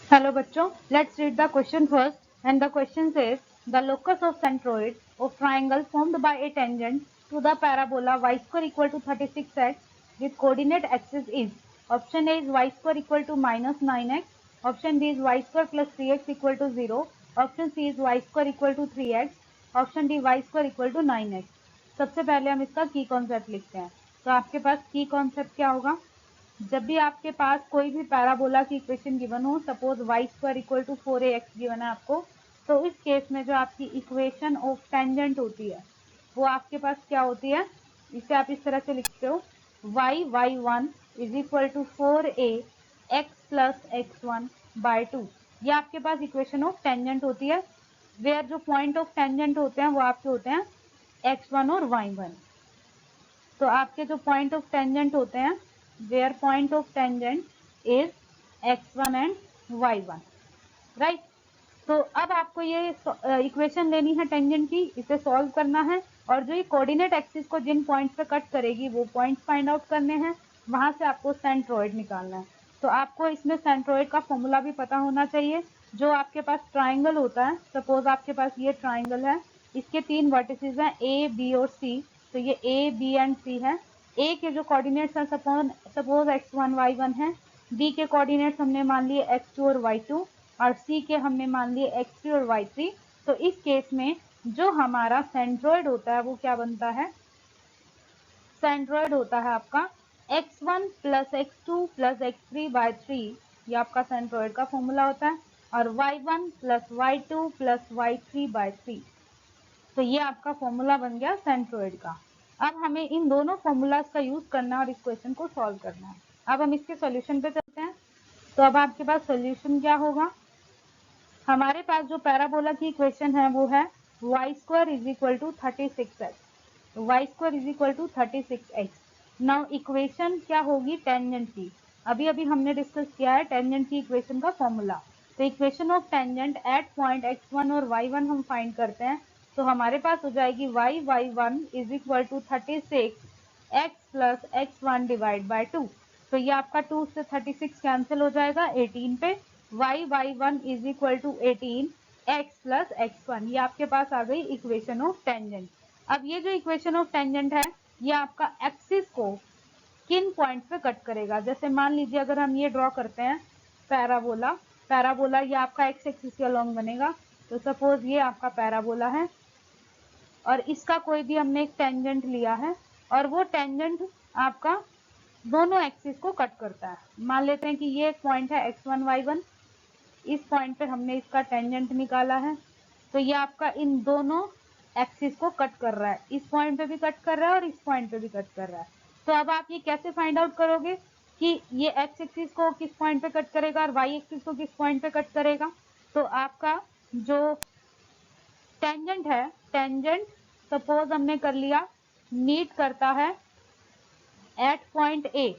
Hello बच्चों, let's read the question first. And the question says the locus of centroid of triangle formed by a tangent to the parabola y square equal to 36x with coordinate axis is option A is y square equal to minus 9x, option B is y square plus 3x equal to 0, option C is y square equal to 3x, option D y square equal to 9x. सबसे पहले हम इसका की concept लिखते हैं. तो आपके पास की कॉन्सेप्ट क्या होगा? जब भी आपके पास कोई भी पैराबोला की इक्वेशन गिवन हो, suppose y square equal to 4ax given है आपको, तो इस केस में जो आपकी इक्वेशन ऑफ टेंजेंट होती है वो आपके पास क्या होती है? इसे आप इस तरह से लिखते हो y1 is equal to 4a x plus x1 by 2. ये आपके पास इक्वेशन ऑफ टेंजेंट होती है, वेयर जो पॉइंट ऑफ टेंजेंट होते हैं वो आपके होते हैं x1 और y1. तो आपके जो पॉइंट ऑफ टेंजेंट होते हैं, where point of tangent is x1 and y1, right. तो अब आपको ये इक्वेशन लेनी है टेंजेंट की, इसे सॉल्व करना है और जो ये कोऑर्डिनेट एक्सिस को जिन पॉइंट्स पे कट करेगी वो पॉइंट्स फाइंड आउट करने हैं, वहां से आपको सेंट्रोइड निकालना है. तो आपको इसमें सेंट्रोइड का फॉर्मूला भी पता होना चाहिए. जो आपके पास ट्राइंगल होता है, सपोज आपके पास ये ट्राइंगल है, इसके 3 वर्टिसेस हैं ए बी और सी. तो ये ए बी एंड सी है. ए के जो कोऑर्डिनेट्स हैं सपोज x1 y1 है, बी के कोऑर्डिनेट्स हमने मान लिए x2 और y2 और सी के हमने मान लिए x3 और y3. तो इस केस में जो हमारा सेंट्रोइड होता है वो क्या बनता है? सेंट्रोइड होता है आपका x1 plus x2 plus x3 bye 3. ये आपका सेंट्रोइड का फॉर्मूला होता है. और y1 plus y2 plus y3 bye 3. तो ये आपका फॉर्मूला बन गया सेंट्रोइड का. अब हमें इन दोनों फॉर्मूलाज का यूज करना है और इस क्वेश्चन को सॉल्व करना है. अब हम इसके सॉल्यूशन पे चलते हैं. तो अब आपके पास सॉल्यूशन क्या होगा? हमारे पास जो पैराबोला की इक्वेशन है वो है y square is equal to 36x. y square is equal to 36x. Now equation क्या होगी? टेंजेंट की. अभी अभी हमने डिस्कस किया है टेंजेंट की इक्वेशन का फॉर्मूला. तो equation of tangent at point x1 और y1 हम फाइंड करते हैं. तो हमारे पास हो जाएगी y1 is equal to 36x plus x1 divide by 2. तो ये आपका 2 से 36 कैंसिल हो जाएगा 18 पे. y1 is equal to 18 x plus x1. ये आपके पास आ गई इक्वेशन ऑफ टेंजेंट. अब ये जो इक्वेशन ऑफ टेंजेंट है ये आपका एक्सिस को किन पॉइंट पे कट करेगा? जैसे मान लीजिए अगर हम ये ड्रॉ करते हैं पैराबोला ये आपका एक्स एक्सिस के अलोंग बनेगा. तो सपोज ये आपका पैराबोला है और इसका कोई भी हमने एक टेंजेंट लिया है और वो टेंजेंट आपका दोनों एक्सिस को कट करता है. मान लेते हैं कि ये एक पॉइंट है x1 y1. इस पॉइंट पे हमने इसका टेंजेंट निकाला है. तो ये आपका इन दोनों एक्सिस को कट कर रहा है. इस पॉइंट पे भी कट कर रहा है और इस पॉइंट पे भी कट कर रहा है. तो अब आप ये कैसे फाइंड आउट करोगे कि ये एक्स एक्सिस को किस पॉइंट पे कट करेगा और वाई एक्सिस को किस पॉइंट पे कट करेगा? तो आपका जो टेंजेंट है, टेंजेंट सपोज हमने कर लिया मीट करता है at point A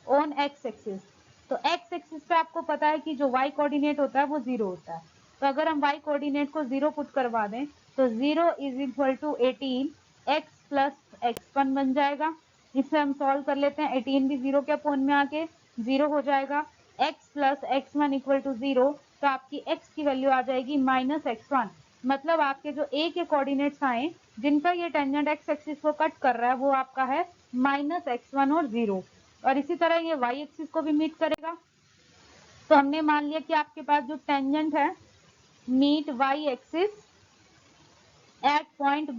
on X axis. तो एक्स एक्सिस पे आपको पता है कि जो वाई कोऑर्डिनेट होता है वो 0 होता है. तो अगर हम वाई कोऑर्डिनेट को 0 पुट करवा दें तो 0 is equal to 18 x plus x1 बन जाएगा. इसे हम सॉल्व कर लेते हैं. 18 भी 0 के अपॉन में आके 0 हो जाएगा. x plus x1 equal to 0. तो आपकी x की वैल्यू आ जाएगी माइनस x1. मतलब आपके जो a के कोऑर्डिनेट्स आए जिन पर ये टेंजेंट एक्स एक्सिस को कट कर रहा है वो आपका है माइनस x1 और 0. और इसी तरह ये y एक्सिस को भी मीट करेगा. तो हमने मान लिया कि आपके पास जो टेंजेंट है meet y axis at point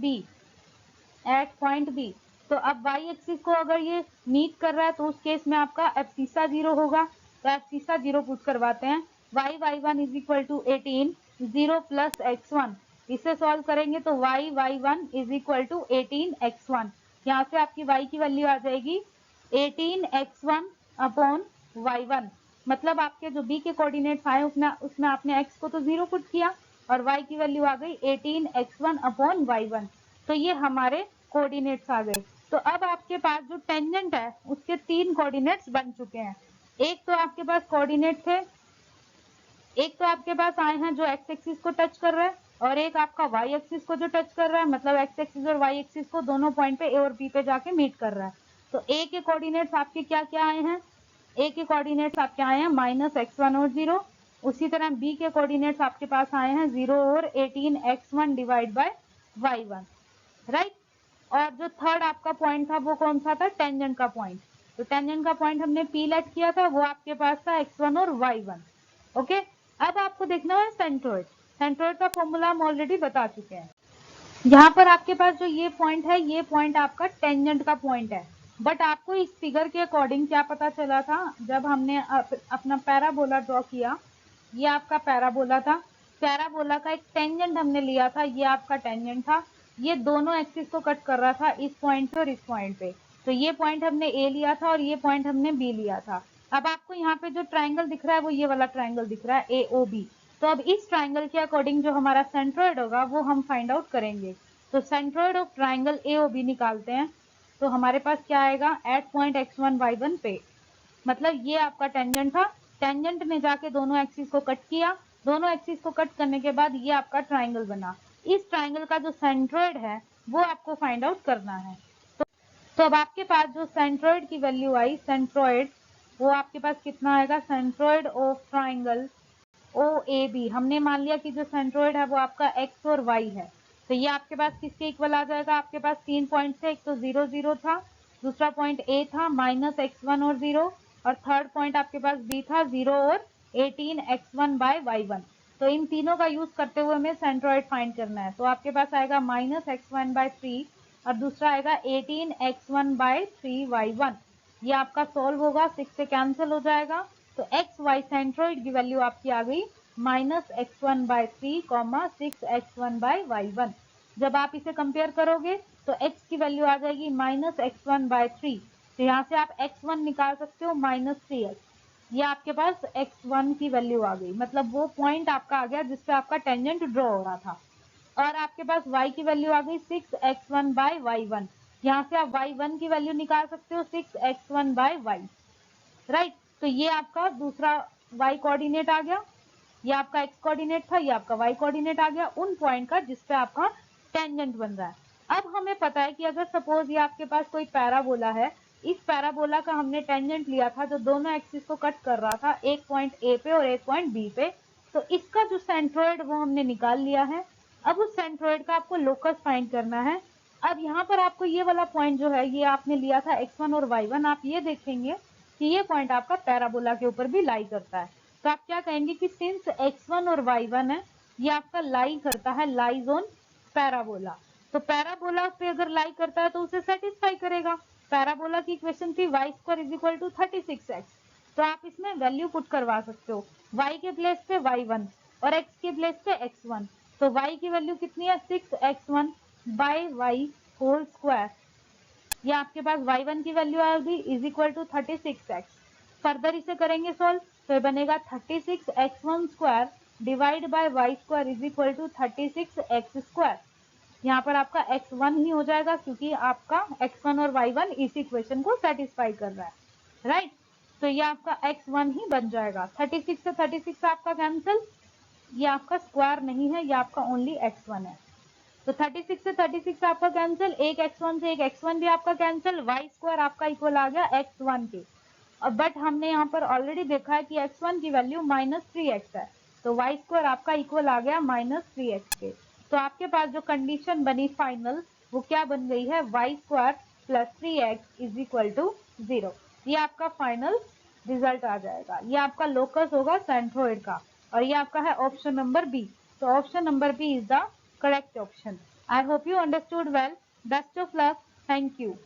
B. तो अब y एक्सिस को अगर ये मीट कर रहा है तो उस केस में आपका एब्सिसा 0 होगा. तो एब्सिसा 0 पुट करवाते हैं. y1 is equal to 18 0 plus x1. इसे सॉल्व करेंगे तो y1 is equal to 18x1. यहाँ से आपकी y की वैल्यू आ जाएगी 18x1 अपॉन y1. मतलब आपके जो b के कोऑर्डिनेट्स आए उसमें आपने x को तो 0 पुट किया और y की वैल्यू आ गई 18x1 अपॉन y1. तो ये हमारे कोऑर्डिनेट्स आ गए. तो अब आपके पास जो टेंजेंट है उसके 3 कोऑर्डिनेट्स बन चुके हैं. एक तो आपके पास कोऑर्डिनेट थे, एक तो आपके पास आए हैं जो एक्स एक्सिस को टच कर रहा है और एक आपका वाई एक्सिस को जो टच कर रहा है. मतलब एक्स एक्सिस और वाई एक्सिस को दोनों पॉइंट पे ए और बी पे जाके मीट कर रहा है. तो ए के कोऑर्डिनेट्स आपके क्या क्या आए हैं? ए के कोऑर्डिनेट्स आपके आए हैं माइनस x1 और 0. उसी तरह बी के कोऑर्डिनेट्स आपके पास आए हैं 0 और 18x1 divide by y1, right. और जो थर्ड आपका पॉइंट था वो कौन सा था, टेंजेंट का पॉइंट। तो टेंजेंट का पॉइंट हमने पी लेट किया था, वो आपके पास था x1 और y1। ओके, अब आपको देखना है सेंट्रोइड। सेंट्रोइड का फॉर्मूला हम ऑलरेडी बता चुके हैं। यहाँ पर आपके पास जो ये पॉइंट है, ये पॉइंट आपका टेंजेंट का पॉइंट है। बट आपको इस फिगर के अकॉर्डिंग क्या पता चला था, जब हमने अपना पैराबोला ड्रॉ किया, ये आपका पैराबोला था, पैराबोला का एक टेंजेंट हमने लिया था, ये आपका टेंजेंट था, ये दोनों एक्सिस को कट कर रहा था इस पॉइंट पे और इस पॉइंट पे। तो ये पॉइंट हमने ए लिया था और ये पॉइंट हमने बी लिया था। अब आपको यहाँ पे जो ट्राइंगल दिख रहा है वो ये वाला ट्राइंगल दिख रहा है AOB। तो अब इस ट्राइंगल के अकॉर्डिंग जो हमारा सेंट्रोइड होगा वो हम फाइंड आउट करेंगे। तो सेंट्रोइड ऑफ ट्राइंगल AOB निकालते हैं। तो हमारे पास क्या आएगा, एट पॉइंट x1 y1 पे, मतलब ये आपका टेंजेंट था, टेंजेंट ने जाके दोनों एक्सिस को कट किया, दोनों एक्सिस को कट करने के बाद ये आपका ट्राइंगल बना। इस ट्राइंगल का जो सेंट्रोइड है वो आपको फाइंड आउट करना है। तो अब आपके पास जो सेंट्रोइड की वैल्यू आई, सेंट्रोइड वो आपके पास कितना आएगा, सेंट्रोइड ऑफ ट्राइंगल OAB, हमने मान लिया कि जो सेंट्रोइड है वो आपका x और y है। तो ये आपके पास किसके इक्वल आ जाएगा, आपके पास 3 पॉइंट थे, एक तो 0 0 था, दूसरा पॉइंट A था -x1 और 0, और थर्ड पॉइंट आपके पास B था 0 और 18x1 बाय y1। तो इन तीनों का यूज करते हुए हमें सेंट्रोइड फाइंड करना है। तो आपके पास आएगा -x1/3 और दूसरा आएगा 18x1/3y1। ये आपका सॉल्व होगा, 6 से कैंसिल हो जाएगा। तो xy सेंट्रोइड की वैल्यू आपकी आ गई -x1/3, 6x1/y1। जब आप इसे कंपेयर करोगे तो x की वैल्यू आ जाएगी -x1/3। तो यहाँ से आप x1 निकाल सकते हो -3x। ये आपके पास x1 की वैल्यू आ गई, मतलब वो पॉइंट आपका आ गया जिसपे आपका टेंजेंट ड्रॉ हो रहा था। और आपके पास y की वैल्यू आ गई 6x1/y1। यहाँ से आप y1 की वैल्यू निकाल सकते हो 6x1/y, राइट। तो ये आपका दूसरा y कोऑर्डिनेट आ गया, ये आपका x कोऑर्डिनेट था, ये आपका y कोऑर्डिनेट आ गया उन पॉइंट का जिसपे आपका टेंजेंट बन रहा है। अब हमें पता है कि अगर सपोज ये आपके पास कोई पैराबोला है, इस पैराबोला का हमने टेंजेंट लिया था जो दोनों एक्सिस को कट कर रहा था, एक पॉइंट A पे और एक पॉइंट B पे। तो इसका जो सेंट्रोइड वो हमने निकाल लिया है। अब उस सेंट्रोइड का आपको लोकस फाइंड करना है। अब यहाँ पर आपको ये वाला पॉइंट जो है, ये आपने लिया था x1 और y1, आप ये देखेंगे कि ये पॉइंट आपका पैराबोला के ऊपर भी लाई करता है। तो आप क्या कहेंगे कि सिंस x1 और y1 है, ये आपका लाई करता है, लाइज ऑन पैराबोला। तो पैराबोला पे अगर लाई करता है तो उसे सेटिस्फाई करेगा। पैराबोला की इक्वेशन थी y² = 36x। तो आप इसमें वैल्यू पुट करवा सकते हो, y के प्लेस पे y1 और x के प्लेस पे x1। तो y की वैल्यू कितनी है, 6x1/y²। ये आपके पास y1 की वैल्यू आ गई = 36x। फर्दर इसे करेंगे सॉल्व, तो बनेगा 36x1² divide by y² = 36x²। यहाँ पर आपका x1 ही हो जाएगा क्योंकि आपका x1 और y1 इस इक्वेशन को सेटिस्फाई कर रहा है, राइट। तो ये आपका x1 ही बन जाएगा। 36 से 36 आपका कैंसिल, ये आपका स्क्वायर नहीं है, ये आपका ओनली x1 है। तो 36 से 36 आपका कैंसिल, एक x1 से एक x1 भी आपका कैंसिल, y² आपका इक्वल आ गया x1 के। और बट हमने यहाँ पर ऑलरेडी देखा है कि x1 की वैल्यू -3x है, तो y² आपका इक्वल आ गया -3x के। तो आपके पास जो कंडीशन बनी फाइनल, वो क्या बन गई है, y² + 3x = 0। ये आपका फाइनल रिजल्ट आ जाएगा। ये आपका लोकस होगा सेंट्रोइड का, और ये आपका है ऑप्शन नंबर बी। तो option number B is the correct option. I hope you understood well. Best of luck. Thank you.